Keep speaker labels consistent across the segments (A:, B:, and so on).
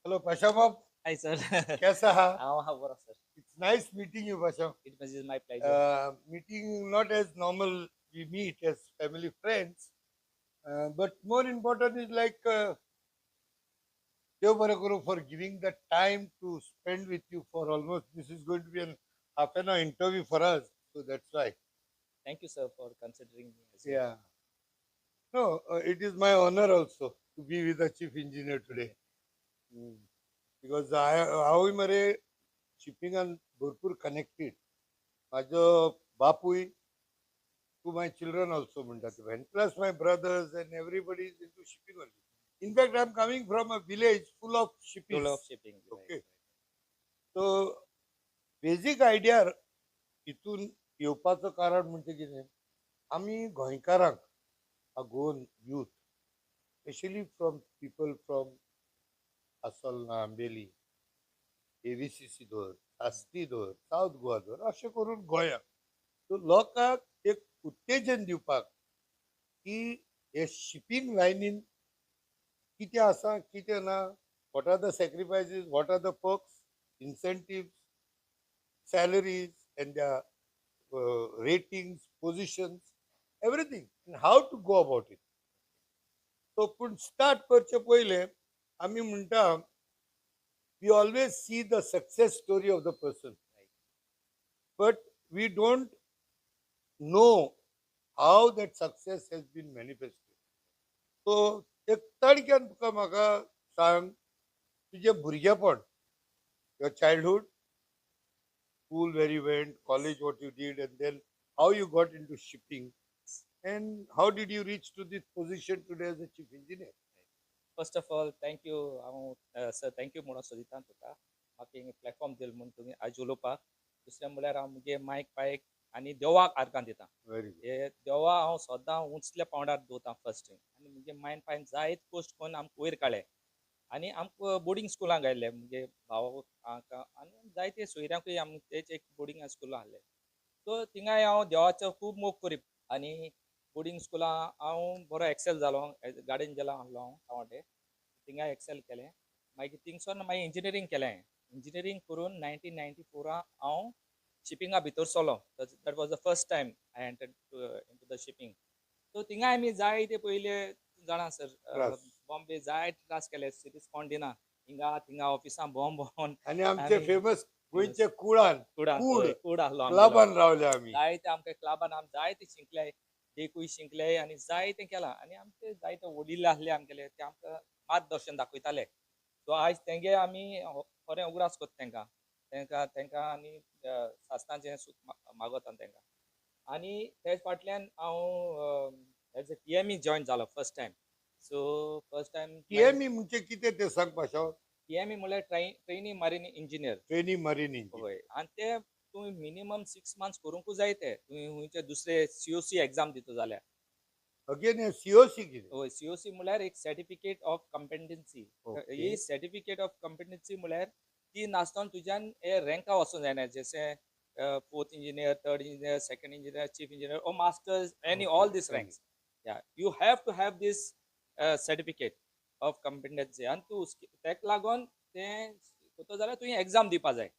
A: Hello, Pashamab.
B: Hi, sir.
A: कैसा है?
B: How are sir?
A: It's nice meeting you, Pasham.
B: It was my pleasure.
A: Meeting not as normal we meet as family friends, but more important is like Dev Barakuru for giving the time to spend with you for almost. This is going to be an half an hour interview for us, so that's why.
B: Thank you, sir, for considering me as well.
A: Yeah. No, it is my honor also to be with the chief engineer today. Because हांवूय मरे शिपिंगान भरपूर connected. माझो बापूय to my children also म्हणतात. And plus my brothers and everybody is into shipping only. In fact, I'm coming from a village full of shipping.
B: Full of shipping.
A: Okay. So basic idea हितून येवपाचो कारण म्हणजे कितें, आमी गोंयकारांक आगोवन youth, especially from people from आसोलना, Ambelim, एवीसीसी धर, सास्ती धर, south Goa धर, अशें करून गोंयांत सो लोकांक एक उत्तेजन दिवपाक की हे शिपिंग लायनीन कितें आसा कितें ना, what are the sacrifices, what are the perks, incentives, salaries and their ratings, positions, everything, and how to go about it. So पूण स्टार्ट करचे पयले आमी म्हणटा we always see the success story of the person, but we don't know how that success has been manifested. So एक तडक्यान तुका म्हाका सांग तुजें भुरगेपण, your childhood, school where you went, college what you did, and then how you got into shipping, and how did you reach to this position today as a chief engineer?
B: First of all, thank you, sir. Thank you, म्हणून सोदितां तुका म्हाका हिंगा platform दिलो म्हणून तुमी आज उलोवपाक. दुसरें म्हणल्यार हांव मुगे मायक पायक आनी देवाक आर्गां दितां.
A: Very good.
B: हे देवा हांव सदां उंचल्या पावंडार दवरतां फर्स्ट थींग. आनी मुगे मायन पायन जायत पोस्ट करून आमकां वयर काडले आनी आमकां बोर्डिंग स्कुलांक घातले मुगे भावाक आनी जायते सोयऱ्यांकूय आमी तेच एक बोर्डिंग स्कुलां आहले. सो थिंगाय हांव देवाचो खूब मोग करी आनी बोर्डिंग स्कुलां हांव बरो एक्सेल जालो. गार्डन जेला आहलो हांव तावटे थिंगाय एक्सेल केलें. मागीर थिंगसोन मागीर इंजिनियरींग केलें. इंजिनियरींग करून 1994 हांव शिपिंगा भितर सरलो. That was the first time I entered into the shipping. So थिंगाय आमी जायते पयले जाणा सर बॉम्बे जायत त्रास केले. रिस्पॉन्ड दिना हिंगा थिंगा ऑफिसां भोंवन
A: आनी आमचे फेमस गोंयचे कुळान
B: कूड आहलो
A: क्लबान रावले आमी.
B: जायते आमकां क्लबान आमी जायते शिंकले. देखूय शिंकले आनी जायते केलां आनी आमचे जायते वडील आहले आमगेले ते आमकां मार्गदर्शन दाखयताले. सो आयज तेंगे आमी खरें उगडास कोत्ता तेंकां आनी सासणाचें सूख मागोता तेंकां. आनी तेच फाटल्यान हांव एज अ TME जॉयन जालो first time. So first time
A: TME म्हणजे कितें तें सांग पाशा.
B: TME म्हळ्यार trainee marine engineer.
A: Trainee marine engineer.
B: होय आनी ते तुम्ही मिनिमम 6 मंथ्स करूंकू जाय ते. तुम्ही हुंयचे दुसरे COC एग्जाम दितो जाल्यार.
A: अगेन COC कितें?
B: होय COC म्हळ्यार एक certificate of competency. He certificate of competency म्हळ्यार ती नासतना तुज्यान हे रँका वचूंक जायना. जशें fourth engineer, third engineer, second engineer, chief engineer or masters any all these ranks. Yeah, you have to have this certificate of competency आनी तूं तेका लागून तें कोतो जाल्यार तुवें एग्जाम दिवपा जाय.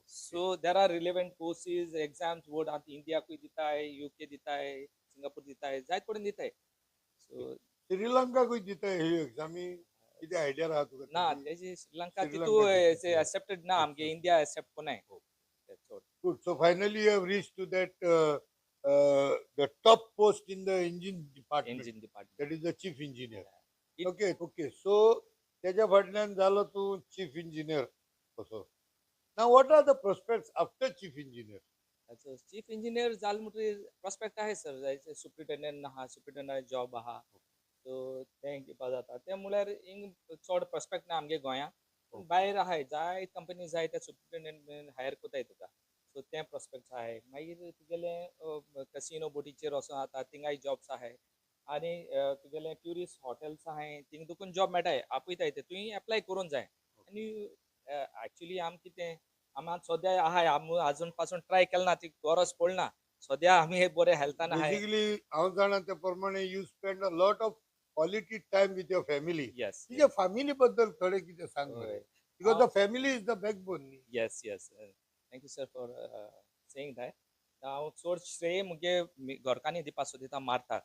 B: So there are relevant courses, exams, board आतां इंडियाकूय दिताय, UK दिताय, सिंगापूर दिताय, जायत कडेन दिताय. सो
A: श्रीलंकाकूय दिताय ही एग्जामी, कितें आयडिया आहा तुका?
B: ना तेजी श्रीलंका तितू एक्सेप्टेड ना, आमगे इंडिया एक्सेप्ट कोनाय.
A: Good. So finally you have reached to that the top post in the engine department. That is the chief engineer. Okay. So त्याच्या फाटल्यान जालो तूं chief engineer कसो. Now what are the prospects after chief engineer?
B: Chief engineer जाल म्हणटकीर prospect आहे sir. जायचे superintendent आहा, सुप्रिटेंडंट जॉब आहा. सो तें घेवपा जाता. तें म्हळ्यार हिंग चड प्रॉस्पेक्ट ना आमगे गोंयांत. भायर आहाय जाय कंपनी जाय ते सुप्रिटेंडंट बीन हायर कोताय तुका. सो तें प्रॉस्पेक्ट्स आहाय. मागीर तुगेले कसिनो बोटीचेर वचून जाता थिंगाय जॉब्स आहाय. आनी तुगेले ट्युरिस्ट हॉटेल्स आहाय थिंग तुका जॉब मेळटाय. आपयताय ते तुवें एप्लाय करूंक जाय. आनी एक्चुअली आमी कितें आमी सद्या आहाय. आमी आजून पासून ट्राय केलना, ती गरज पडना. सद्या आमी बरे हेल्थान आहाय.
A: बेसिकली हांव जाणा त्या प्रमाणे you spend a lot of quality time with your family.
B: Yes
A: तुझ्या
B: येस
A: फॅमिली बद्दल थोडे कितें सांग मरे,
B: हय
A: because the family is the backbone न्ही.
B: Yes yes thank you sir for saying that. हांव चड श्रेय मुगे घरकान्नी दिवपा सोदिता मारता.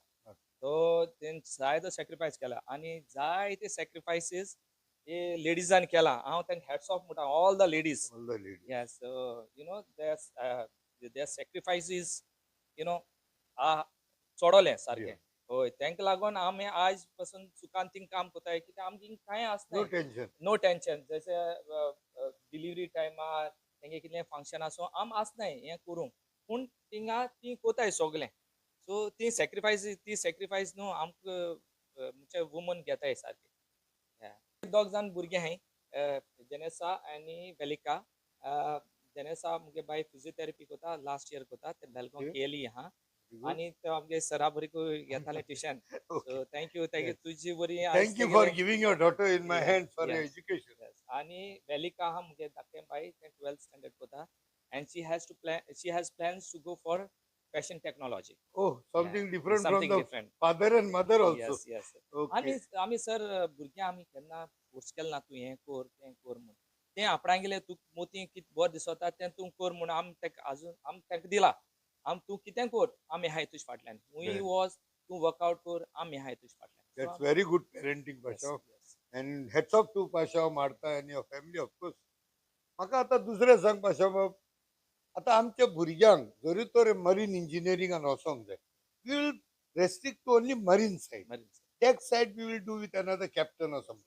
B: तो तेन जायतो सॅक्रिफायस केला आनी जायते सॅक्रिफायसीस हे लेडीजान केला. हांव तांकां हॅट्स ऑफ म्हणटा all the ladies.
A: All the ladies.
B: Yes, their sacrifices, you know, चोडोलें सारकें. हय तांकां लागून आमी आज पासून सुखान थिंग काम कोताय कित्याक आमकां कांय
A: नो
B: आसनाय.
A: टेन्शन.
B: No tension. जशे डिलिव्हरी टायमार तेंगे कितें फंक्शन आसूं आम आसनाय हें करूंक. पूण थिंगा ती कोताय सगलें. सो ती सॅक्रिफायस न्हू आमकां म्हणजे वुमन घेताय सारकें. दोग जाण भुरगे हाय जेनेसा आनी वेलिका. जेनेसा मुगे बाय फिजियोथेरपी कोता लास्ट इयर कोता ते बेलगांव
A: Okay.
B: केली आहा.
A: Very good.
B: आनी ते आमगे सरा बरीक घेताले tuition.
A: Okay.
B: So thank you
A: Yes.
B: तुजी बरी आज
A: Thank you for
B: तेगेले
A: giving your daughter in my
B: Yes,
A: hands for her
B: yes,
A: education.
B: yes. आनी वेलिका आहा मुगे धाकटें बाय तें 12th स्टँडर्ड कोता. And she has plans to go for fashion technology.
A: Oh, something
B: Yeah,
A: different from
B: something
A: the
B: different.
A: father and mother also.
B: Yes, yes.
A: Okay.
B: आमी sir भुरग्यां आमी केन्ना फोर्स केलें ना तूं हें कोर तें कोर म्हूण. तें आपणागेलें तूं मोतीं कितें बरें दिसता तें तूं कोर म्हूण आमी तेका आजून आमी तेका दिला. तूं कितें कोर आमी हाय तुजे फाटल्यान.
A: Very
B: हूय
A: good.
B: वॉज तूं वर्कआउट कोर आमी हाय तुजे फाटल्यान.
A: That's very good parenting,
B: Yes,
A: Pasha.
B: yes.
A: And hats off to Pasha, Martha and your family, of course. म्हाका आतां दुसरें सांग पाशा बाब, आतां आमच्या भुरग्यांक जरी तर मरीन इंजिनियरिंगान वचोंक जाय, we will restrict to only marine side.
B: Marines.
A: Deck side we will do with another captain or something.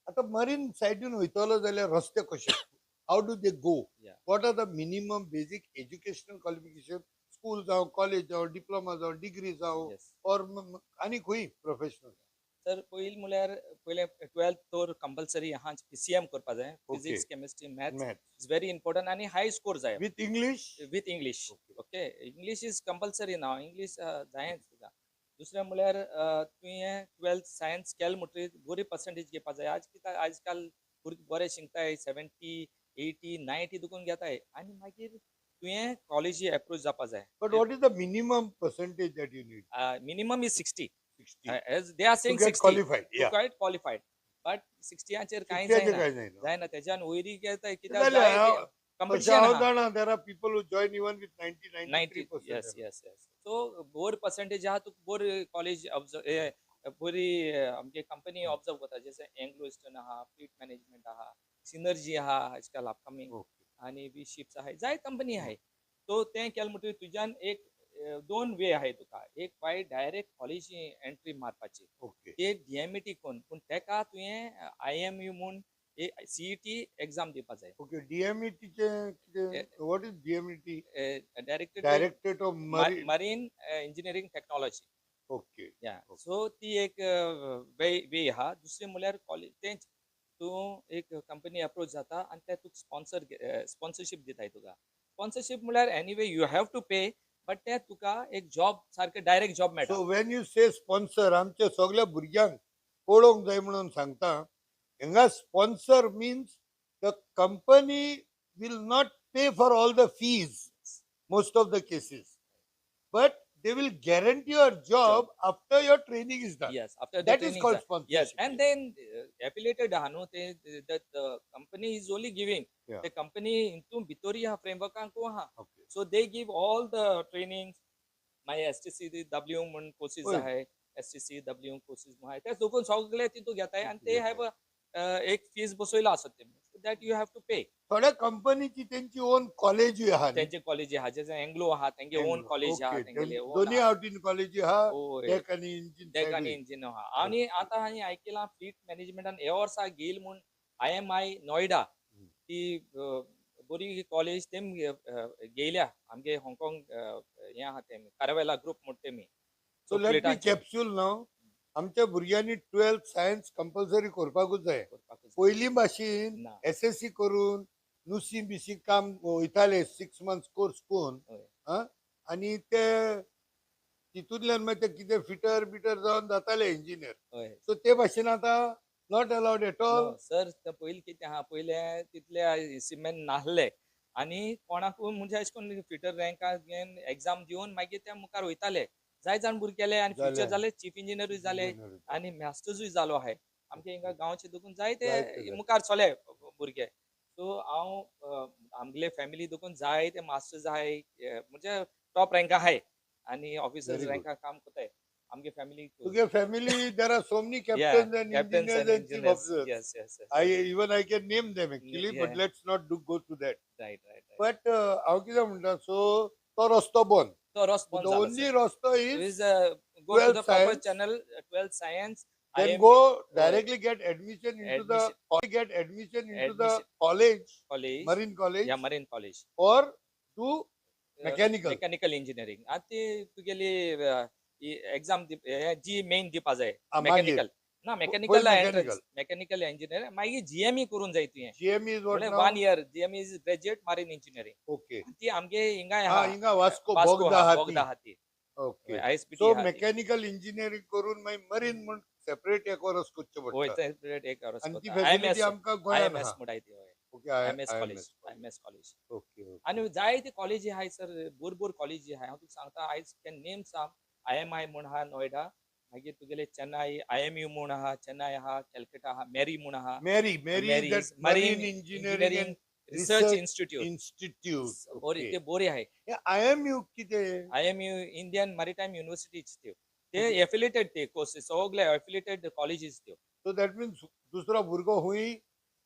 A: आतां मरीन सायडीन वयतलो जाल्यार रस्ते कशे, how do they go,
B: Yeah.
A: What are the minimum basic educational qualification, school जावं college जावं diploma जावं degree जावं
B: Yes.
A: और आनी खंय प्रोफेशनल.
B: सर पयलीं म्हळ्यार पयलें 12th तर कंपल्सरी आहा PCM करपा जाय. Physics chemistry maths
A: maths
B: is very important आनी हाय स्कोर जाय
A: with English.
B: With English. Okay English is compulsory now English जायच तुका. दुसरें म्हळ्यार तुवें 12th सायन्स केलें म्हणटरीर बरी पर्संटेज घेवपा जाय. आज कित्याक आजकाल भुरगे बरे शिकताय 70, 80, 90 दुखून घेताय आनी मागीर तुवें कॉलेजी एप्रोच जावपा जाय.
A: But what is the minimum percentage that you need?
B: Minimum is 60.
A: 60
B: as they are
A: to
B: saying
A: get
B: 60
A: qualified.
B: to
A: Yeah.
B: get qualified but 60 chair कांय
A: 60
B: जायना
A: काय नाही ना.
B: जायना तेज्यान वयरी घेताय कित्याक
A: जाल्यार
B: जाय
A: हांव- तशें
B: कॉम्पिटिशन
A: हांव
B: आहा.
A: जाणा there are people who join even with 90
B: 90
A: 93%.
B: yes yes yes so बोर पर्सेंटेज आहा तुका बोर कॉलेज बरी आमगे कंपनी ऑब्जर्व करता जशें एंग्लो इस्टर्न आहा फ्लीट मॅनेजमेंट आहा सिनर्जी आहा आजकाल अपकमिंग
A: Okay.
B: आनी वी शिप्स आहाय जाय कंपनी आहाय. सो तें केलें म्हणटकीर तुज्यान एक दोन वे आहाय तुका. एक वाय डायरेक्ट कॉलेजी एंट्री मारपाची
A: Okay.
B: ते डीएमईटी कोन्न पूण तेका तुवें IMU म्हूण CET एग्जाम दिवपा जाय.
A: Okay. DMET चे कितें, what is DMET?
B: Directed
A: Directorate of Marine.
B: Marine engineering technology.
A: Okay.
B: या
A: Okay.
B: सो ती एक वे आहा. दुसरें म्हळ्यार कॉलेज तेंच तूं एक कंपनी अप्रोच जाता आनी ते तुका स्पॉन्सरशीप दिताय तुका. स्पॉन्सरशीप म्हळ्यार एनीवे यू हॅव टू पे बट ते तुका एक जॉब सारके डायरेक्ट जॉब मेळटा.
A: So when you say sponsor, आमच्या सगळ्या भुरग्यांक पळोवंक जाय म्हणून सांगता. हिंगा sponsor means the company will not pay for all the fees most of the cases, but they will guarantee your job after your training is done.
B: Yes, after the
A: That is
B: training
A: called
B: is done.
A: sponsorship.
B: Yes, and then affiliated aha no that the company is only giving
A: Yeah.
B: the company into भितोरी हा framework को aha.
A: Okay.
B: So they give all the trainings. My STCW म्हणून courses
A: होय.
B: आहे STCW courses आहे ते दोघं सगळे तिथून घेताय आणि ते
A: घेताय.
B: have एक फीस बसवला असत ते that you have to pay.
A: थोड्या कंपनीची त्यांची ओन कॉलेज आहा न्ही?
B: त्यांचे कॉलेज आहा जसे एंग्लो आहा त्यांचे ओन कॉलेज आहा त्यांगेले ओन
A: दोन्ही आवटीन कॉलेज आहा.
B: होय.
A: डेक आणि इंजिन
B: डेक आणि इंजिन आहा आणि आता हांवें आयकलां फ्लीट मॅनेजमेंटान हे वर्सा घेयल म्हूण IMI नोयडा ती बरी कॉलेज तेम घेयल्या आमगे हाँगकाँग हें आहा तेमी कारवेला ग्रुप म्हूण तेमी.
A: सो लेट मी कॅप्सूल नाव आमच्या भुरग्यांनी 12th सायन्स कंपल्सरी करपाकूच जाय. पयलीं भाशेन
B: ना.
A: SSC करून नुसी बिसी काम वयताले 6 months कोर्स करून आणि ते तितूंतल्यान मागीर ते कितें फिटर बिटर जावन जाताले इंजिनियर.
B: हय
A: सो ते भाशेन आतां not allowed at all.
B: Sir पयलीं कितें आहा पयले तितले सिमेंट नाहले आनी कोणाकूय म्हणजे अशें करून फिटर रँकाक घेवन एग्जाम दिवन मागीर ते मुखार वयताले जाय जाण भुरगेले आनी फ्युचर
A: जाले
B: जाले चीफ इंजिनियरूय जाले
A: इंजिनियर
B: आनी मास्टर्सूय जालो आहाय आमगे हिंगा गांवचे देखून जायते
A: जायते
B: मुखार चले भुरगे सो हांव आमगेले फॅमिली देखून जायते मास्टर्स आहाय म्हणजे टॉप रँक आहाय आनी ऑफिसर्स
A: व्हेरी गुड
B: रँका काम कोताय आमगे फॅमिली
A: तुगे family there are so many
B: yeah
A: captains and
B: captains
A: engineers
B: and
A: and chief
B: engineers
A: officers.
B: yes
A: I
B: very
A: even I can name them actually,
B: yeah
A: but let's not go to that.
B: right
A: But हांव कितें म्हणटा सो तो रस्तो बंद.
B: तो रस
A: So
B: बंद
A: the
B: झाला
A: only
B: सर
A: रस्तो
B: so
A: is
B: is go to
A: 12th
B: the proper
A: science.
B: channel 12th science
A: Then
B: IM
A: go
B: होय
A: directly get admission into the
B: admission admission
A: college,
B: college
A: Marine College,
B: या marine college
A: or do mechanical.
B: Mechanical engineering आता ते तुगेली exam जी main दिवपा जाय
A: मागीर
B: mechanical ना
A: पयली
B: mechanical
A: mechanical.
B: Entrance mechanical engineer मागीर जीएमई करून जाय तुवें
A: GME is what
B: म्हणल्यार
A: now?
B: 1 year GME is graduate marine engineering
A: Okay.
B: ती आमगे हिंगाय
A: हा
B: आहा
A: हिंगा वास्को
B: वास्को
A: बोगदा
B: आहा
A: हाती.
B: बोगदा हाती
A: ओके
B: आयएसपीटी
A: सो
B: आहा ती
A: मेकॅनिकल इंजिनिअरिंग करून मागीर मरीन म्हण सेपरेट एक वर्स करचें
B: होय
A: पडटा
B: ते एक वर्स
A: आनी ती
B: करता
A: फॅसिलिटी आमकां गोंयान
B: आयएमएस
A: आहा
B: म्हणटाय ती होय
A: okay
B: IMS college
A: IMS
B: IMS college
A: okay okay
B: आणि जायते कॉलेजी आहाय सर बोर कॉलेजी आहाय हांव तुका सांगता आयज कॅन नेम साम IMI म्हूण आहा नोयडा मागीर तुगेले चेन्नई IMU म्हूण आहा चेन्नई आहा कॅलकटा आहा मेरी म्हूण आहा
A: MERI is that
B: MERI's
A: marine
B: marine
A: engineering
B: engineering
A: and
B: research
A: research
B: institute
A: institute
B: बोरी
A: ओके
B: ते बोरे आहाय
A: IMU कितें
B: IMU इंडियन मॅरिटाईम युनिव्हर्सिटीज त्यो ते
A: ओके
B: एफिलेटेड ते कोर्सेस सगळे एफिलेटेड कॉलेजीस त्यो
A: सो दॅट मिन्स दुसरो भुरगो हुंय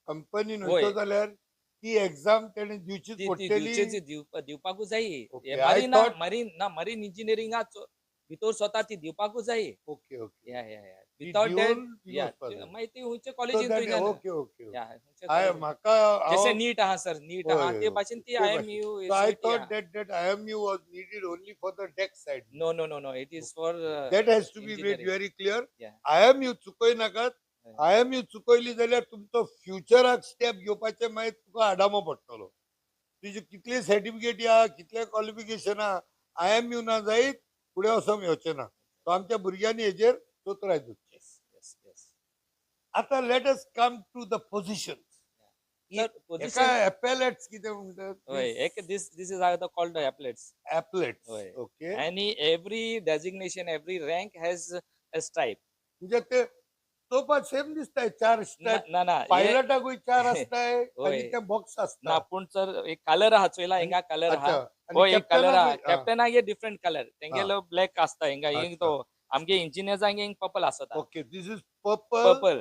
A: कंपनीन
B: होय
A: वयतो जाल्यार ती एग्जाम तेणे दिवचीच
B: ती ती
A: पडटली
B: दिवचेच दिवपाकूच जाय हे
A: okay I
B: marine
A: thought
B: marine इंजिनिअरिंगात भितर स्वता ती दिवपाकूच जाय
A: ओके ओके
B: या
A: ती
B: विदाउट दॅट
A: दिवन ती
B: या
A: वचपा जाय
B: मागीर ती हुंयचे
A: सो
B: कॉलेजीन
A: दॅट
B: तुयल्यान
A: ओके ओके
B: या हुंयचे
A: हांव
B: कॉलेजीन
A: म्हाका
B: जशे
A: हांव
B: नीट आहा सर नीट आहा
A: हय
B: ते भाशेन ती
A: ते भाशेन
B: IMU
A: सो आय
B: सीईटी
A: थॉट
B: आहा
A: that IMU was needed only for the deck side
B: no it is for
A: that has to be made
B: engineering
A: very clear
B: या
A: IMU चुकोय नाकात IMU चुकयली जाल्यार तुमचो फ्युचराक स्टेप घेवपाचे मागीर तुका आडामो पडटलो तुजी कितली सर्टिफिकेट या कितले क्वॉलिफिकेशन आहा IMU ना जायत फुडें वचोंक येवचें ना सो आमच्या भुरग्यांनी हेजेर दोतोराय दिवची
B: यस
A: आतां let us come to the position
B: sir
A: एका
B: पोझिशन
A: एपेलेट्स कितें म्हणटात
B: होय एक this is are the called epaulettes
A: epaulettes
B: होय
A: ओके
B: आणि every designation every rank has a stripe
A: म्हणजे ते चोवपाक सेम दिसताय चार स्ट्रायप
B: ना ना हे
A: पायलटाकूय चार असताय
B: होय
A: खाली ते बॉक्स
B: ना
A: असता
B: पूण सर एक कलर आहा चोयला
A: आणि
B: हिंगा कलर आहा
A: अच्छा आणि
B: हो एक कलर आहा
A: कॅप्टनाकूय
B: कॅप्टनाक हे डिफरंट कलर
A: हा
B: तेंगेलो ब्लॅक आसता हिंगा हिंग तो
A: अच्छा
B: आमगे इंजिनियर्सांक हिंग पर्पल आसता
A: okay this is purple
B: purple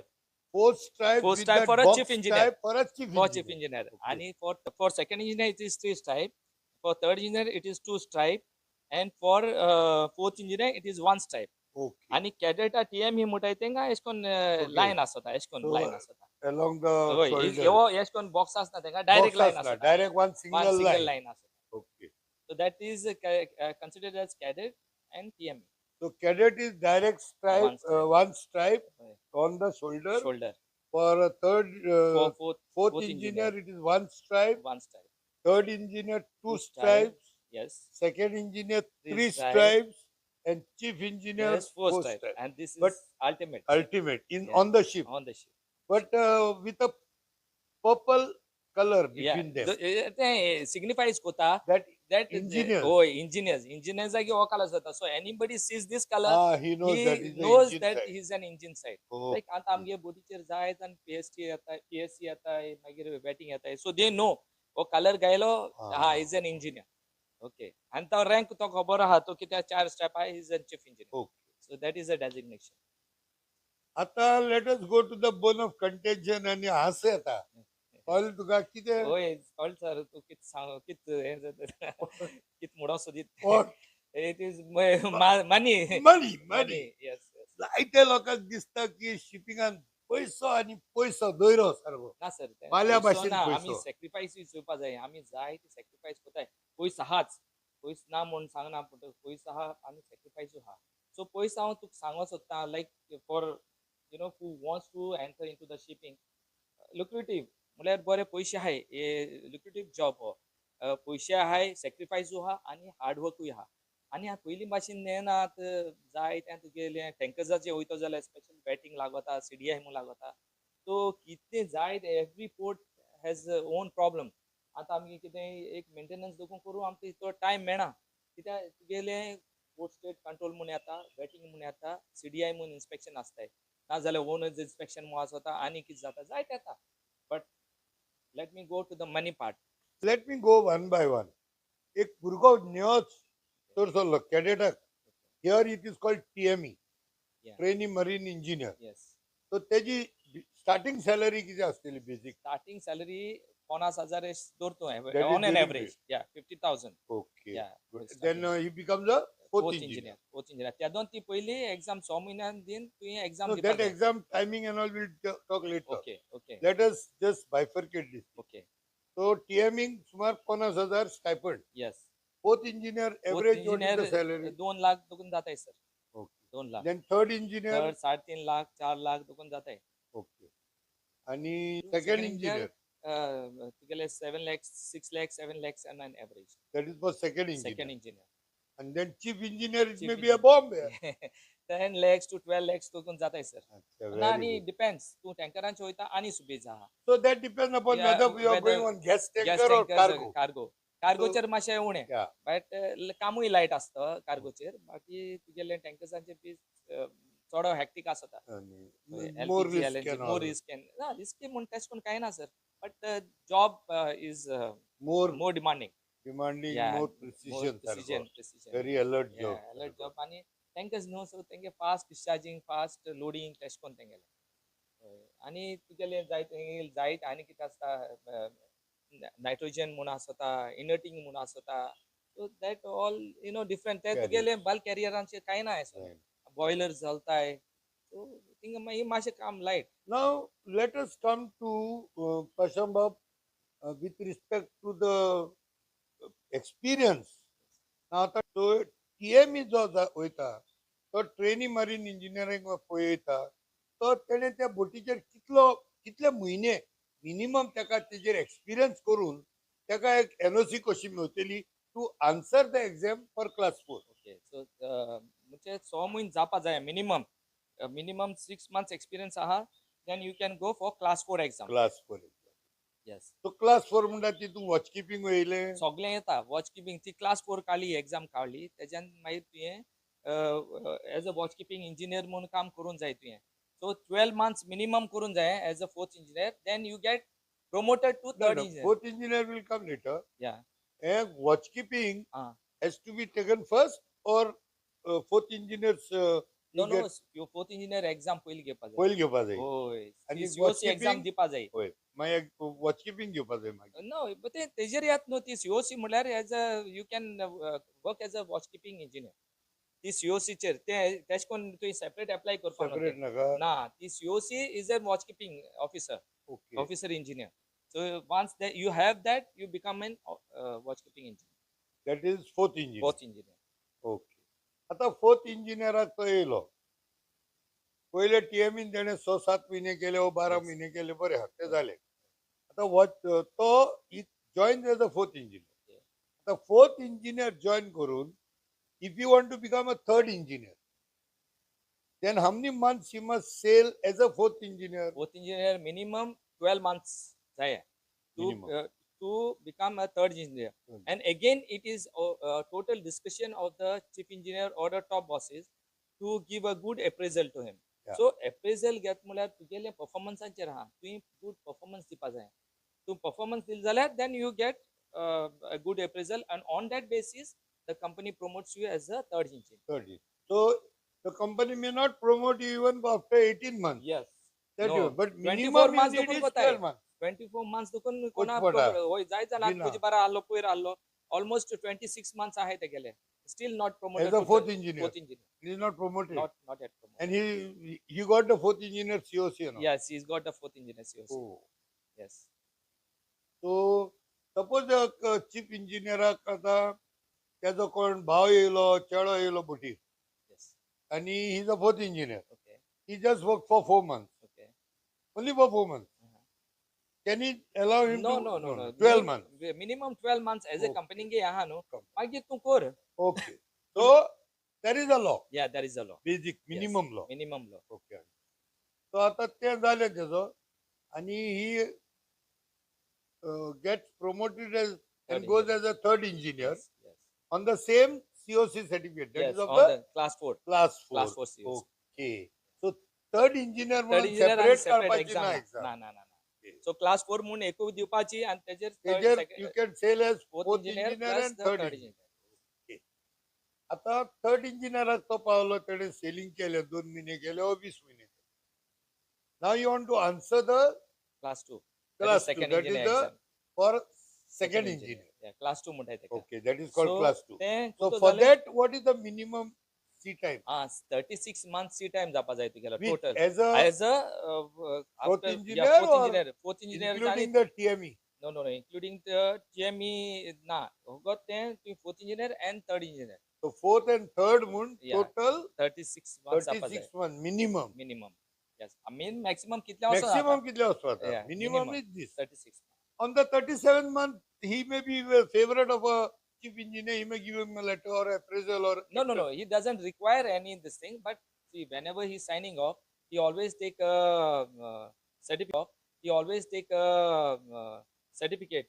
A: four stripe
B: four
A: with
B: stripe
A: that
B: for a chief
A: box
B: engineer
A: stripe for a chief
B: for chief
A: engineer
B: engineer
A: okay
B: and for second engineer it is three stripe for third engineer it is two stripe and for fourth engineer it is one stripe
A: okay
B: आणि cadet TM ही म्हणटाय तेंगा एश कोन
A: okay
B: line आसता एश कोन
A: सो
B: line आसता
A: along the
B: होय
A: shoulder
B: येवो एश कोन box आसता तेंगा direct
A: box
B: line
A: असला
B: आसता
A: direct one
B: one
A: single
B: single
A: line
B: line आसता
A: okay
B: so that is considered as cadet and TME
A: so cadet is direct stripe
B: one stripe
A: one stripe
B: होय.
A: on the shoulder
B: shoulder
A: for a third
B: for
A: fourth
B: fourth
A: engineer
B: engineer
A: it is one stripe
B: one stripe
A: third engineer
B: two
A: two
B: stripe
A: stripes
B: yes
A: second engineer
B: three
A: three
B: stripe
A: stripes and chief engineer
B: yes four
A: four
B: stripe
A: stripes
B: and this
A: but
B: is ultimate
A: ultimate in
B: yeah
A: on the ship
B: on the ship
A: but with a purple color
B: yeah
A: between them
B: ते signifies kota
A: that
B: that
A: engineers
B: oh engineers agi o color jata so anybody sees this color
A: he
B: he
A: knows that is the
B: knows
A: engine
B: that
A: side
B: he's an engine side like anta
A: okay
B: amge bodycher जायत and PSC येता मागीर waiting येता so they know o color गायलो हा is an engineer okay and तो rank तो खबर आहा तो कित्या चार स्टेप आहे is a chief engineer
A: okay
B: so that is a designation
A: आता let us go to the bone of contention आणि हास्य आता कळलं तुका कितें
B: होय कळ्ळें सर तू कित सांग कित हे जाता कित मुडो सोदीत
A: What?
B: it is money
A: money
B: money
A: money
B: yes
A: जायत्या लोकांक दिसता की शिपिंगान पैसो आणि पैसो दोयरो सारको
B: ना सर
A: माल्या
B: पैसो
A: भाशेन
B: ना आमी
A: पैसो
B: सॅक्रिफायस चोवपा जाय आमी जाय ते सॅक्रिफायस कोताय पयस आहाच पयस ना म्हूण सांगना पूण पयस आहा आनी सॅक्रिफायस आहा सो पयस हांव तुका सांगो सोदता like for who wants to enter in to the shipping lucrative म्हळ्यार बरे पयशे आहाय हे लुक्रेटीव जॉब हो पयशे आहाय सॅक्रिफायसूय आहा आनी हार्डवर्कूय आहा आनी पयलीं भाशेन नेनात जाय त्या तुगेले टँकर्साचेर वयतो जाल्यार स्पेशल बॅटींग लागता CDI म्हूण लागता सो कितें जाय every port has own problem आतां आमी कितें एक मेंटेनन्स देखून करूं आमकां इतलो टायम मेळना कित्याक तुगेले पोस्ट स्टेट कंट्रोल म्हणून येता वेटिंग म्हणून येता CDI म्हणून इन्स्पेक्शन आसताय नाजाल्यार ओनर्स इन्स्पेक्शन म्हणून आसता आनी कितें जाता जायत येता but let me go to the money part
A: let me go one by one. एक भुरगो नेओच तर सरलो कॅडेटाक here it is called TME, trainee marine engineer.
B: Yes
A: so तेजी स्टार्टिंग सॅलरी किती आसतली बेसिक?
B: स्टार्टिंग सॅलरी 50,000 दौरतो
A: That is
B: on an
A: very
B: average 50,000
A: okay.
B: Yeah,
A: then he becomes a fourth engineer.
B: Fourth engineer त्यादोन ती पहिली exam 6 महिन्यान दिन तुवें एक्झाम
A: No,
B: दिवपाक
A: that exam timing and all we'll talk later.
B: Okay okay
A: Let us just bifurcate this.
B: Okay
A: So TME सुमार 50,000 stipend.
B: Yes
A: Fourth engineer average what is the salary?
B: 2 lakh दुखून जाताय sir
A: Okay.
B: 2 lakh
A: Then third engineer.
B: Third 3.5 lakh 4 lakh दुखून जाताय
A: Okay. आणि second engineer.
B: तुगेले 7 lakhs 6 lakhs 7 lakhs and an average
A: That is for second engineer.
B: second engineer
A: And then chief engineer it
B: Chief
A: may be a bomb.
B: 10 lakhs to 12 lakhs दुखून जाताय sir
A: अच्छा,
B: ना
A: very
B: आणि
A: good.
B: Depends तू टँकरांचे वयता आणि सुबेज आहा
A: So that depends upon
B: Yeah,
A: whether you are
B: whether
A: going on gas tanker
B: gas
A: or cargo.
B: कार्गोचेर मातशें उणें
A: Yeah.
B: बट कामूय लायट आसता कार्गोचेर बाकी तुगेले टँकर्सांचे बी चोडो हॅक्टीक आसता
A: आणि more risk and all.
B: More risk ना रिस्की म्हूण तेश कोन कांय ना sir but job is
A: more
B: more demanding
A: demanding, more precision.
B: Precision
A: Very alert job.
B: Alert job आनी टँकर्स न्हू सो तेंगे फास्ट डिस्चार्जिंग फास्ट लोडिंग तेश कोन तेंगेले आनी तुगेले जायत आनी कितें आसता नायट्रोजन म्हूण आसता इनर्टिंग म्हूण आसता सो दॅट ऑल डिफरंट ते
A: Carrier.
B: तुगेले बल्क कॅरियरांचे कांय ना
A: Right.
B: बॉयलर चलताय सो थिंग मागीर मातशें काम light
A: Now let us come to Pashambab with respect to the experience. Now आता तो TME जो वयता तो ट्रेनी मरीन इंजिनियरिंग पळयता तो तेणे त्या बोटीचेर कितले म्हयने मिनिमम ताका तेजेर एक्सपिरियन्स करून ताका एक NOC कशी मेळटली to answer the exam for class 4.
B: Okay so म्हणजे 6 म्हयने जावपा जाय मिनिमम 6 months एक्सपिरियन्स आहा then you can go for class 4 exam
A: class 4
B: yes
A: तो क्लास 4 म्हणटा तितून वॉच किपींग वयले
B: सगळें येता वॉच किपींग ती क्लास 4 काडली एक्झाम काडली तेज्यान मागीर तुवें as a watch keeping engineer म्हणून काम करून जाय तुवें सो 12 months मिनिमम करून जाय as a fourth engineer then you get promoted to third engineer
A: fourth engineer will come later.
B: yeah
A: And watch keeping
B: uh,
A: has to be taken first or fourth engineers
B: no you fourth engineer exam पयली घेवपा जाय
A: पयली घेवपा जाय
B: होय
A: आणि
B: COC
A: watchkeeping-
B: exam दिवपा जाय
A: होय मागीर वॉच किपींग घेवपा जाय मागीर
B: नो बट तेजेर येत न्हू ती COC म्हळ्यार as a you can work as a watch keeping engineer ती COC चेर तेश कोन तुवें सेपरेट एप्लाय करपाक
A: सेपरेट नाका
B: ना ती COC is a watch keeping officer
A: okay
B: officer engineer so once that you have that you become an watch keeping engineer
A: that is fourth engineer
B: fourth engineer
A: okay आता fourth इंजिनियराक तो येयलो पयले TMEन तेणे 6-7 महिने केले व 12
B: Yes.
A: महिने केले बरे आहा ते जाले आता वॉच तो join as a fourth engineer आता फोर्थ इंजिनियर जॉईन करून if you want to become a third engineer then how many months he must sail as a fourth engineer?
B: fourth engineer minimum 12 months jaya
A: Minimum.
B: to become a third engineer and again it is total discussion of the chief engineer or the top bosses to give a good appraisal to him so appraisal get म्हळ्यार तुगेले परफॉर्मन्साचेर आहा तुवें good performance दिवपा जाय तूं performance दिल जाल्यार then you get a good appraisal and on that basis the company promotes you as a third engineer
A: Third. So the company may not promote you even after 18 months.
B: yes
A: That
B: no,
A: you, but
B: 24
A: minimum you
B: months
A: need
B: दुखून
A: is
B: कोताय
A: 12 months.
B: 24 months दुखून
A: coach
B: कोणा
A: पडा.
B: होय जाय जाल्यार
A: बिना.
B: तुजे बारा आल्लो पयर आल्लो ऑलमोस्ट 26 months आहे तेगेले still not
A: As a
B: promoted
A: fourth engineer.
B: fourth engineer
A: He is not promoted.
B: not yet promoted
A: And he got the fourth engineer COC. You know?
B: yes he's got the fourth engineer COC
A: Oh.
B: yes
A: So suppose chief engineer आता त्याचो कोण भाव येयलो चेडो येयलो बोटी
B: yes
A: आणि he is a fourth engineer.
B: okay
A: He just worked for 4 months.
B: okay
A: Only for 4 months. Can he allow him
B: no
A: to?
B: no
A: 12 months.
B: minimum 12 months as a
A: Okay.
B: company गे आहा न्हू
A: Come.
B: मागीर तूं कर
A: Okay. So there is a law.
B: yeah there is a law
A: Basic minimum law.
B: minimum law
A: Okay. So आता ते झाले त्याचं आणि he gets promoted as and
B: Third
A: goes
B: engineer.
A: as a third engineer
B: yes
A: on the same COC certificate. That is
B: Yes,
A: of
B: on
A: the
B: the class 4.
A: class
B: Class
A: 4.
B: 4 COC.
A: Okay. So third engineer
B: third
A: म्हणून
B: engineer आणि
A: separate
B: separate
A: काढपाची
B: exam
A: ना
B: ना
A: exam.
B: ना ना ना ना.
A: Okay.
B: So class 4 म्हणून एकूच दिवपाची आणि त्याचेर third
A: Teacher, you
B: second
A: can say as
B: fourth
A: fourth
B: engineer
A: engineer
B: plus
A: and
B: the
A: third
B: third
A: engineer.
B: Engineer.
A: Okay. आता थर्ड इंजिनियराक तो पावलो तेणे सेलिंग केले 2 महिने केले व 20 महिने. Now you want to answer the
B: class 2 that is
A: class 2.
B: Second
A: That is
B: engineer
A: the
B: exam.
A: for
B: second
A: second engineer.
B: Engineer class 2 म्हणटाय तेका.
A: Okay, that is
B: so
A: called class 2.
B: ते
A: So
B: कुतो
A: for
B: जालें
A: that, what is the minimum C time?
B: 36 month sea time जावपा जाय तुगेलो
A: With
B: total
A: as a
B: as a
A: fourth
B: after या
A: engineer
B: fourth
A: or
B: engineer आणि
A: including the TME?
B: No no no including the TME ना होगो ते तुवें fourth engineer and third engineer.
A: So fourth and third moon
B: या
A: total
B: 36 months जावपा जाय
A: 36 months minimum.
B: Minimum. Yes mean maximum कितल्या वचो जाता.
A: Maximum कितले वचपा जाता?
B: या
A: Minimum
B: minimum
A: is this.
B: 36.
A: On the 37th month, he may be a favorite of a chief engineer. He may give him a letter or appraisal or
B: No, no, no. He doesn't require any this thing. But see, whenever he's signing off, he always take a certificate. He always take a certificate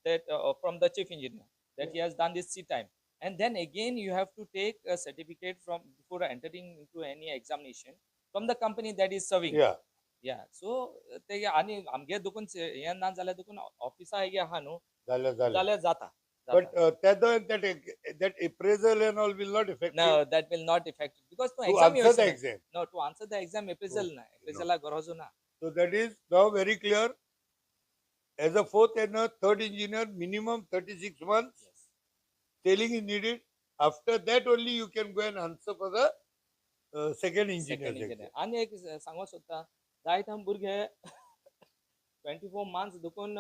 B: that from the chief engineer that he has done this C time. And then again, you have to take a certificate from before entering into any examination from the company that is serving.
A: Yeah.
B: Yeah. So ते आणि आमगे दुकान हे ना जाल्यार दुकान ऑफिसा हे आहा न्हू
A: झालं.
B: जाल्यार जाता.
A: But that appraisal and all will not affect
B: No,
A: you
B: that will not affect it because
A: to answer the exam.
B: No, to answer the exam appraisal na.
A: Okay,
B: Appraisal
A: no.
B: la gorozo na.
A: So that is now very clear. As a fourth and a third engineer, minimum 36 months.
B: Yes.
A: Sailing is needed. After that only you can go and answer for the second engineer.
B: Second engineer. आणि एक सांगो सोदता जायत हम भुरगे 24 months दुखून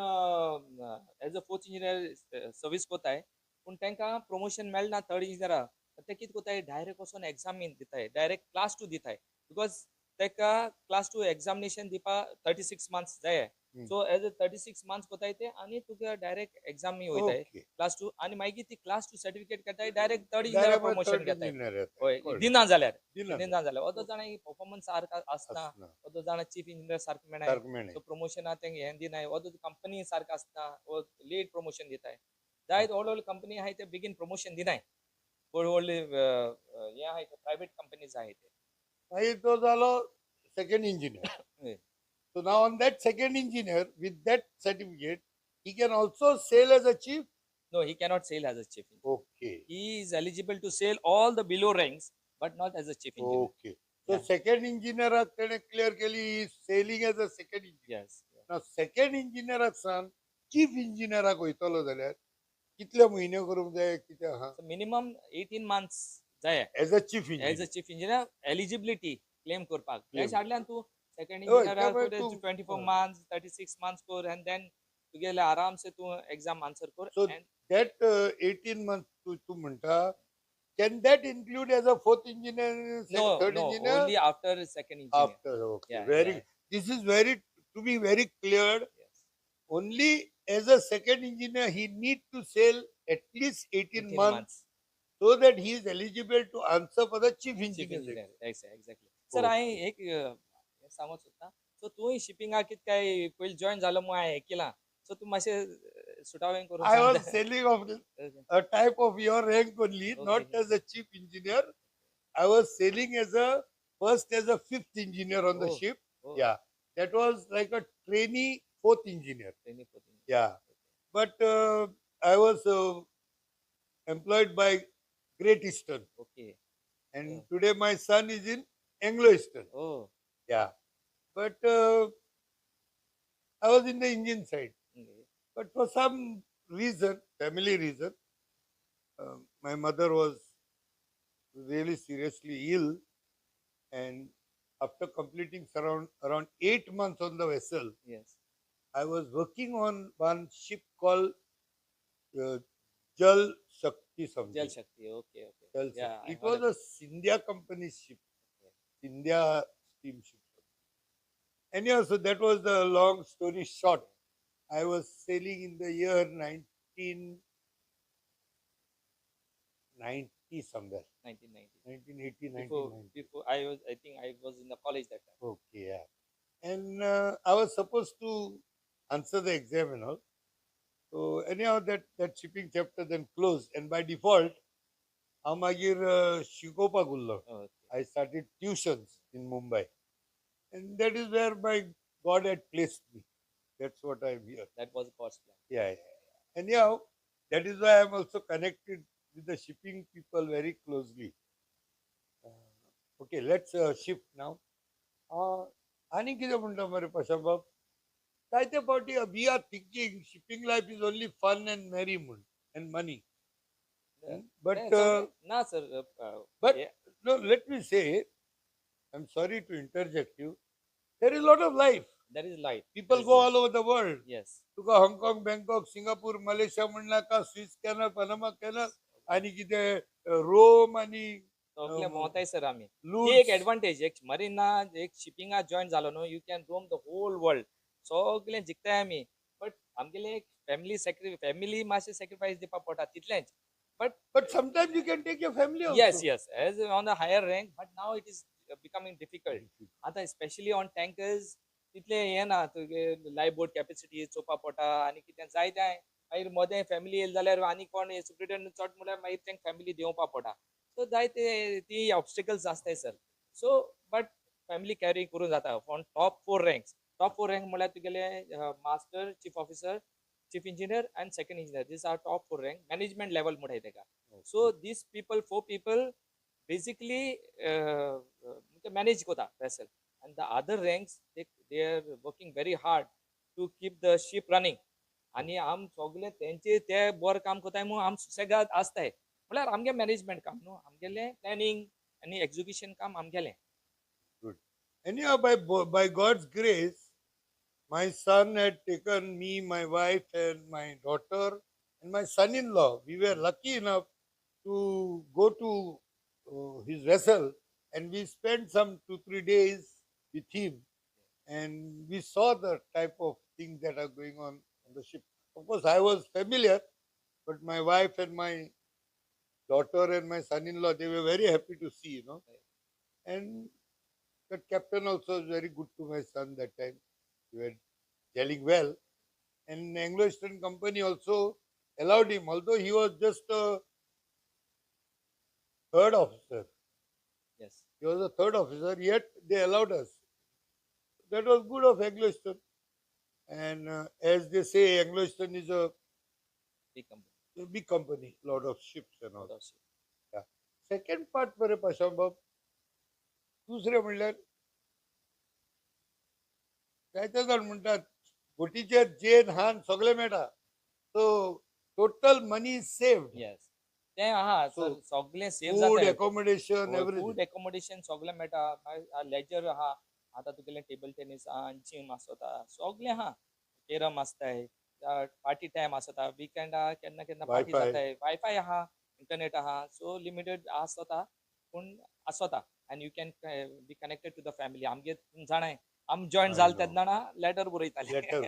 B: as a fourth engineer service कोताय पूण तांकां प्रमोशन मेळना थर्ड इंजिनियरा. ते कितें कोताय डायरेक्ट वचून एग्जाम दिताय डायरेक्ट क्लास 2 दिताय बिकॉज ताका क्लास 2 एग्जामिनेशन दिवपा 36 months जाय. सो एज अ 36 months कोताय ते आणि तुका डायरेक्ट एग्जाम वयताय
A: Okay.
B: क्लास 2 आणि मागीर ती क्लास 2 सर्टिफिकेट करताय direct third
A: Direct
B: engineer
A: third
B: promotion घेताय.
A: engineer येताय.
B: होय
A: Correct.
B: दिना जाल्यार
A: दिना
B: दिना जाल्यार ओदो जाणां परफॉर्मन्स सारका आसना
A: असना.
B: ओदो जाणां चीफ इंजिनियर सारको मेळाय
A: सारको मेळनाय.
B: सो प्रमोशना तेंगे हें दिनाय ओदो कंपनी सारको आसना ओ लेट प्रमोशन दिताय. जायत व्हडले व्हडले कंपनी आहाय ते बेगीन प्रमोशन दिनाय. व्हडले व्हडले हे आहाय ते प्रायव्हेट कंपनीज आहाय ते.
A: मागीर तो जालो second engineer.
B: हय.
A: So now on that second engineer, with that certificate, he can also sail as a chief.
B: No, he cannot sail as a chief engineer.
A: Okay.
B: He is eligible to sail all the below ranks but not as a chief engineer.
A: Okay. So
B: Yeah.
A: second engineer तेणे clear केली he is sailing as a second engineer.
B: Yes.
A: Now second engineer सान chief engineer वयतलो जाल्यार कितले म्हयने करूंक जाय कितें आहा?
B: So minimum 18 months जाय
A: As a chief engineer.
B: as a chief engineer eligibility claim करपाक.
A: Claim.
B: हे छाडल्यान तू second
A: होय,
B: engineer
A: त्या मागीर
B: कोर
A: तूं-
B: 24 months 36 months core and then तुगेले आराम से तू exam answer core.
A: So
B: and
A: that 18 months तू म्हणटा, can that include as a fourth engineer,
B: no
A: third
B: no
A: engineer?
B: only after second engineer.
A: After, okay.
B: Yeah,
A: Very.
B: yeah.
A: This is very, to be very clear,
B: Yes.
A: only as a second engineer, he need to sail at least 18 months so that he is eligible to answer for the chief
B: chief
A: engineer.
B: engineer exactly. Sir
A: Okay.
B: हांवें एक हें सांगूंक सोदता. सो तूंय शिपिंगाक कितें काय पयलीं join जालो म्हूण हांवें ऐकलां. सो तूं मातशें सुटावें करून
A: I was
B: सांगता.
A: sailing of
B: Okay.
A: a type of your rank only, not
B: Okay.
A: as a chief engineer. I was sailing as a first as a fifth engineer on the
B: Oh.
A: ship.
B: Oh.
A: Yeah, that was like a trainee fourth engineer.
B: Training for the-
A: Yeah, but I was employed by Great Eastern,
B: Okay.
A: and
B: Yeah.
A: today my son is in Anglo Eastern.
B: Oh.
A: Yeah, but I was in the engine side.
B: Okay.
A: But for some reason, family reason, my mother was really seriously ill, and after completing around 8 months on the vessel,
B: Yes.
A: I was working on one ship called uh, Jal Shakti something.
B: Jal Shakti. Okay. Okay.
A: Jal
B: Yeah.
A: Shakti.
B: I
A: It
B: heard
A: was a Scindia company ship, Scindia steamship. Anyhow, so that was the long story short. I was sailing in the year 1990 somewhere.
B: 1990.
A: 1980,
B: Before,
A: 1990.
B: before I think I was in the college that time.
A: Okay, yeah. And I was supposed to answer the exam and all. So anyhow, that shipping chapter then closed, and by default, हांव मागीर शिकोवपाक उरलो.
B: Okay.
A: I started tuitions in Mumbai. And that is where my God had placed me. That's what I'm here.
B: That was God's plan.
A: Yeah, yeah, yeah. Anyhow, that is why I'm also connected with the shipping people very closely. Okay, let's shift now. आणि कितें म्हणटा मरे पशाबाब जायते फावटी we are thinking shipping life is only fun and merry म्हूण and money but
B: ना sir
A: but no, let me say, I'm sorry to interject you. There is a lot of life.
B: there is light.
A: People go all over the world.
B: Yes.
A: तुका हाँगकाँग, Bangkok, Singapore, Malaysia म्हणला का Swiss canal, Panama canal आणि कितें रोम आणि
B: सगळे भोंवताय sir आमी. ती
A: loots.
B: एक एडवांटेज एक मरीना एक शिपिंगा जॉइन जालो न्हू you can roam the whole world सगळे जिखताय आमी बट आमगेले एक फॅमिली मातशें सॅक्रिफायस दिवपाक पडटा तितलेंच
A: But sometimes you can take your family also.
B: yes as on the higher rank but now it is becoming difficult आता especially on tankers तितले हे ना तुगे लायफ बोट कॅपॅसिटी चोवपा पडटा आनी कितें जायते मागीर मदें फॅमिली येयली जाल्यार आनी कोण सुप्रिटेंडंट चड म्हळ्यार मागीर तांकां फॅमिली दिवपा पडटा सो जायते ती ऑब्स्टिकल्स आसताय sir so but family carry करूं जाता फ्रॉम टॉप फोर रँक म्हळ्यार तुगेले master chief officer chief engineer and second engineer these are top four rank management level mode hai so these people four people basically manage kota vessel and the other ranks they are working very hard to keep the ship running आणि आम सगळे त्यांचे ते बर काम कोताय म्हणून आम सुसेगाद आसताय म्हळ्यार आमगे मॅनेजमेंट काम न्हू आमगेले प्लॅनिंग आणि एक्झिक्युशन काम आमगेले
A: Good. Anyhow, by God's grace, my son had taken me, my wife, and my daughter, and my son-in-law. We were lucky enough to go to his vessel, and we spent some 2-3 days with him, and we saw the type of things that are going on the ship. Of course, I was familiar, but my wife and my daughter and my son-in-law, they were very happy to see, And the captain also was very good to my son that time. We were gelling well. And Anglo-Eastern Company also allowed him, although he was just a third officer.
B: yes
A: He was a third officer, yet they allowed us. That was good of Anglo-Eastern. And as they say, Anglo-Eastern is a big company, lot of ships and all. Yeah. Second part मरे पाशांबाब दुसरे म्हणल्यार जायते जाण म्हणटात बोटीचेर जेन हान सगळे मेळटा so total money saved
B: yes ते आहा
A: So,
B: सगळे सेव
A: फूड
B: जाता
A: एकोमोडेशन
B: फूड
A: एवरीथिंग
B: एकोमोडेशन सगळे मेळटा लेजर आहा आता तुगेले टेबल टेनीस आहा जिम आसता सगळे आहा केरम आसताय पार्टी टाइम आसता विकेंडा केन्ना केन्ना पार्टी
A: Wi-Fi.
B: जाताय वायफाय आहा इंटरनेट आहा सो लिमिटेड आसता पूण आसता आनी you can be connected to the family आमगे जाणाय आम जॉईन
A: I
B: जाल
A: know.
B: तेन्ना लेटर बरयताले
A: Letter.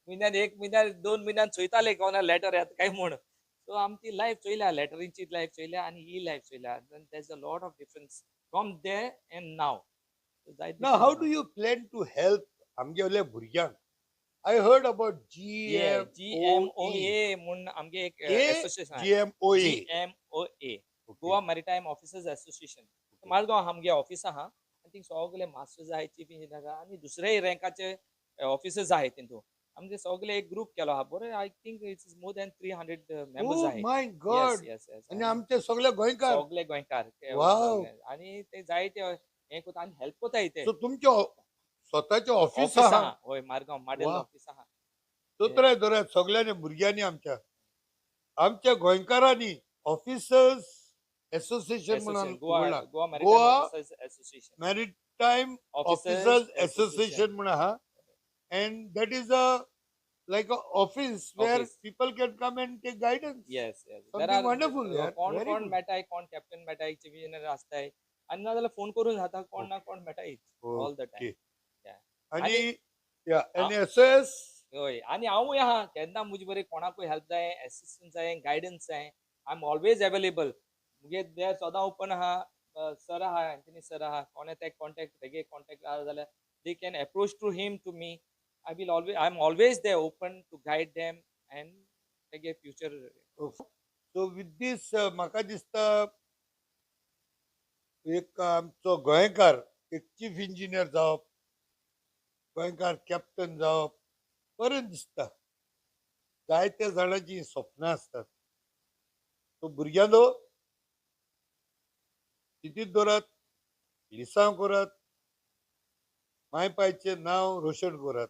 B: म्हयन्यान एक म्हयन्यान 2 म्हयन्यान चोयताले कोणा लेटर येता काय म्हूण सो आमची लायफ चोयल्या लेटरींची लायफ चोयल्या आनी ही लायफ चोयल्या there a lot of difference from the end now
A: Now, how do you plan to help आमगेल्या भुरग्यांक? I heard about GMOE.
B: GMOA म्हणून आमगे एक
A: A
B: एसोसिएशन आहे
A: GMOA.
B: GMOA Goa maritime officers association Malgaon आमगे ऑफिस आहा आनी थिंग सगळे मास्टर्स आहाय चीफ इंजिनियर आहा आनी दुसरेय रँकाचे ऑफिसर्स आहाय तितून आमगे सगळे एक ग्रुप केलो आहा बरे I think it's more than 300 members
A: Oh
B: आहाय
A: my God.
B: येस येस
A: आणि आमचे सगळे गोंयकार.
B: सगळे गोंयकार
A: Wow.
B: आनी ते जायते हे कोता आनी हेल्प कोताय ते
A: So तुमचे स्वतःचे ऑफिस
B: ऑफिस
A: आहा.
B: आहा होय मारगांव मॉडेल
A: वा.
B: ऑफिस आहा
A: दोतोराय सगळ्यांनी भुरग्यांनी आमच्या गोंयकारांनी ऑफिसर्स असोसिएशन म्हणून
B: Goa
A: Goa
B: maritime association
A: maritime officers association म्हणून आहा and that is a like a office where
B: Office.
A: people can come and take guidance.
B: Yes
A: Something wonderful, yeah.
B: कोण
A: Very
B: कोण
A: good.
B: मेटाय कोण कॅप्टन मेटाय चीफ इंजिनियर आसताय आनी ना जाल्यार फोन करून जाता कोण ना कोण मेटाय ऑल द
A: Okay.
B: टाइम
A: आणि and SS
B: होय आनी हांवूय आहा केन्ना मुजे बरें कोणाकूय हेल्प जाय असिस्टन्स जाय गायडन्स जाय आय एम ऑलवेज अवेलेबल मुगे देर सदां ओपन आहा सर आहा एंथनी सर आहा कोणे ते कॉन्टॅक्ट तेगे कॉन्टॅक्ट आहा जाल्यार they can approach to him to me I am always there open to guide them and तेगे फ्युचर
A: so with this म्हाका दिसता एक आमचो गोंयकार एक चीफ इंजिनियर जावप, गोंयकार कॅप्टन जावप बरें दिसता. जायत्या जाणांची स्वप्नां आसतात. सो भुरग्यांनो, चिंतीत दवरात, लिसांव करात, माय पायचें नांव रोशन करात.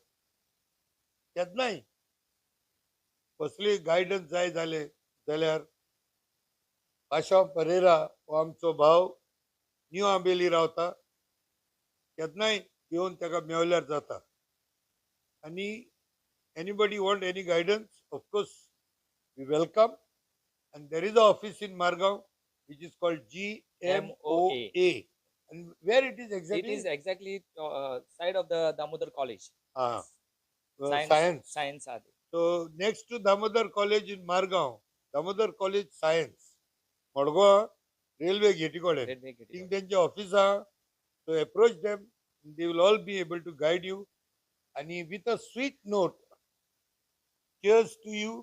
A: केन्नाय कसली गायडन्स जाय जाले जाल्यार आशा परेरा हो आमचो भाव न्यू आंबेली रावता, केन्नाय येवन ताका मेवल्यार जाता. आनी anybody want any guidance, of course we welcome. And there is an office in Margao which is called
B: MOA.
A: GMOA. And where it is
B: It
A: exactly?
B: is exactly side of the Damodar College.
A: Ah,
B: Science,
A: science.
B: science are there.
A: So next to Damodar College in Margao, Damodar College Science. Modgoa Railway Gate College.
B: Red Bay Gate
A: Think
B: College.
A: त्यांचे office are, so approach them. They will all be able to guide you. And with a sweet note, cheers to you.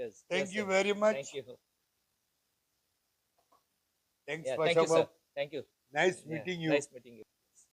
B: Yes.
A: Thank
B: Yes,
A: you
B: sir.
A: very much.
B: Thank you.
A: Thanks,
B: Yeah. Thank
A: Pasha
B: you, sir.
A: Bab.
B: Thank you.
A: Nice
B: Yeah.
A: meeting you.
B: Nice meeting you.